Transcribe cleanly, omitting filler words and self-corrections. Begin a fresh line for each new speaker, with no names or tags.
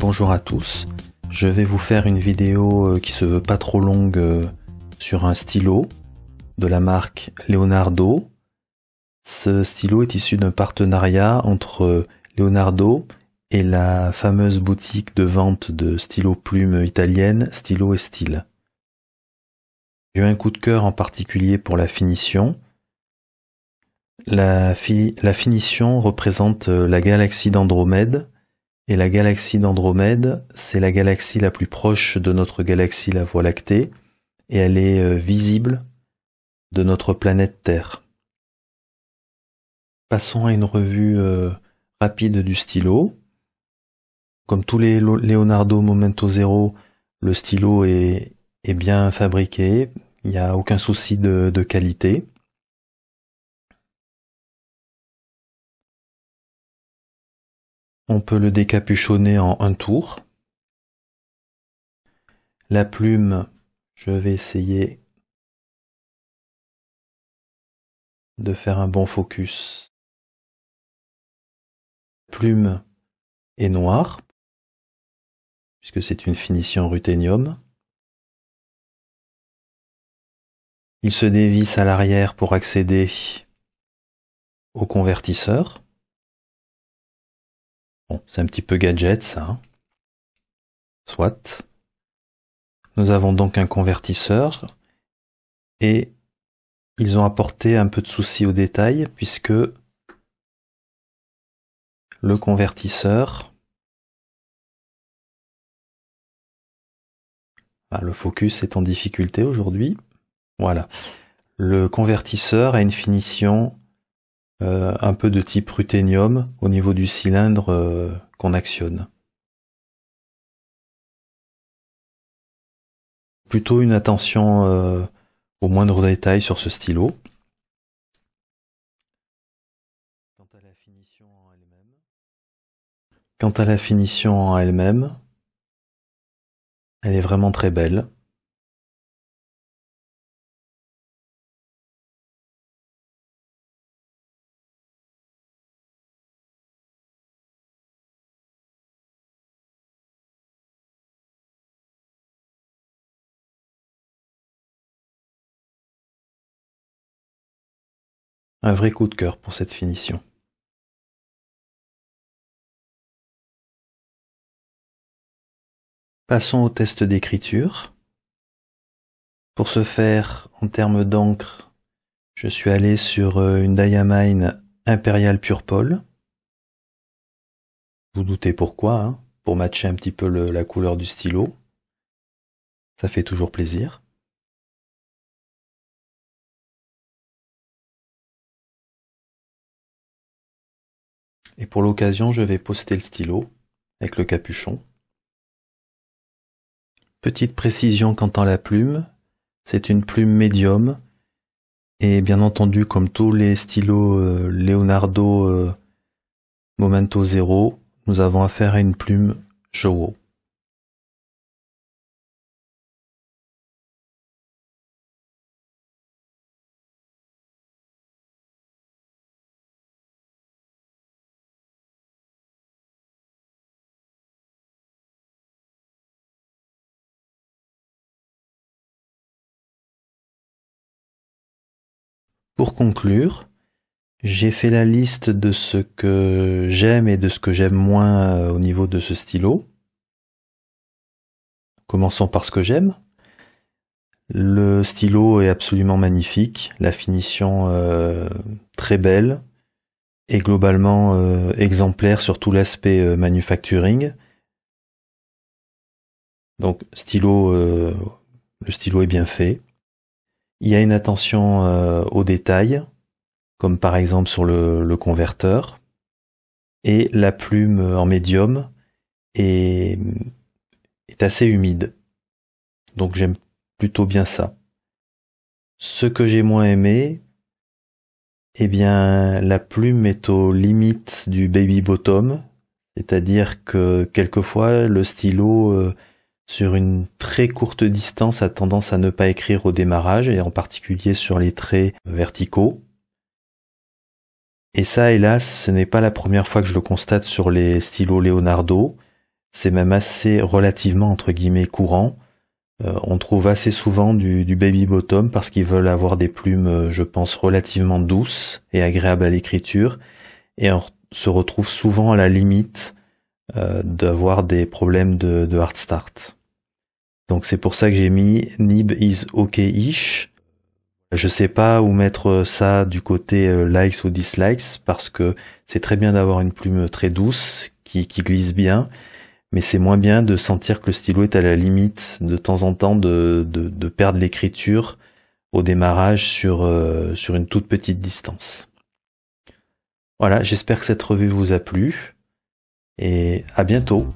bonjour à tous. Je vais vous faire une vidéo qui se veut pas trop longue sur un stylo de la marque Leonardo. Ce stylo est issu d'un partenariat entre Leonardo et la fameuse boutique de vente de stylos plumes italienne Stylo et Style. J'ai eu un coup de cœur en particulier pour la finition. La finition représente la galaxie d'Andromède. Et la galaxie d'Andromède, c'est la galaxie la plus proche de notre galaxie, la Voie lactée, et elle est visible de notre planète Terre. Passons à une revue rapide du stylo. Comme tous les Leonardo Momento Zero, le stylo est bien fabriqué, il n'y a aucun souci de qualité. On peut le décapuchonner en un tour. La plume, je vais essayer de faire un bon focus. La plume est noire, puisque c'est une finition ruthénium. Il se dévisse à l'arrière pour accéder au convertisseur. Bon, c'est un petit peu gadget ça, hein. Soit. Nous avons donc un convertisseur et ils ont apporté un peu de souci au détail puisque le convertisseur, le focus est en difficulté aujourd'hui, voilà. Le convertisseur a une finition un peu de type ruthénium au niveau du cylindre qu'on actionne. Plutôt une attention au moindre détail sur ce stylo. Quant à la finition en elle-même, elle est vraiment très belle. Un vrai coup de cœur pour cette finition. Passons au test d'écriture. Pour ce faire, en termes d'encre, je suis allé sur une Diamine Imperial Purple. Vous doutez pourquoi, hein, pour matcher un petit peu la couleur du stylo. Ça fait toujours plaisir. Et pour l'occasion, je vais poster le stylo avec le capuchon. Petite précision quant à la plume, c'est une plume médium. Et bien entendu, comme tous les stylos Leonardo Momento Zero, nous avons affaire à une plume Showa. Pour conclure, j'ai fait la liste de ce que j'aime et de ce que j'aime moins au niveau de ce stylo. Commençons par ce que j'aime. Le stylo est absolument magnifique, la finition très belle et globalement exemplaire sur tout l'aspect manufacturing. Donc le stylo est bien fait. Il y a une attention aux détails, comme par exemple sur le converteur. Et la plume en médium est assez humide. Donc j'aime plutôt bien ça. Ce que j'ai moins aimé, eh bien la plume est aux limites du baby bottom, c'est-à-dire que quelquefois le stylo sur une très courte distance a tendance à ne pas écrire au démarrage, et en particulier sur les traits verticaux. Et ça, hélas, ce n'est pas la première fois que je le constate sur les stylos Leonardo. C'est même assez relativement entre guillemets courant. On trouve assez souvent du baby bottom parce qu'ils veulent avoir des plumes, je pense, relativement douces et agréables à l'écriture. Et on se retrouve souvent à la limite d'avoir des problèmes de hard start. Donc c'est pour ça que j'ai mis Nib is OK-ish. Je sais pas où mettre ça du côté likes ou dislikes parce que c'est très bien d'avoir une plume très douce qui glisse bien, mais c'est moins bien de sentir que le stylo est à la limite de temps en temps de perdre l'écriture au démarrage sur une toute petite distance. Voilà, j'espère que cette revue vous a plu et à bientôt.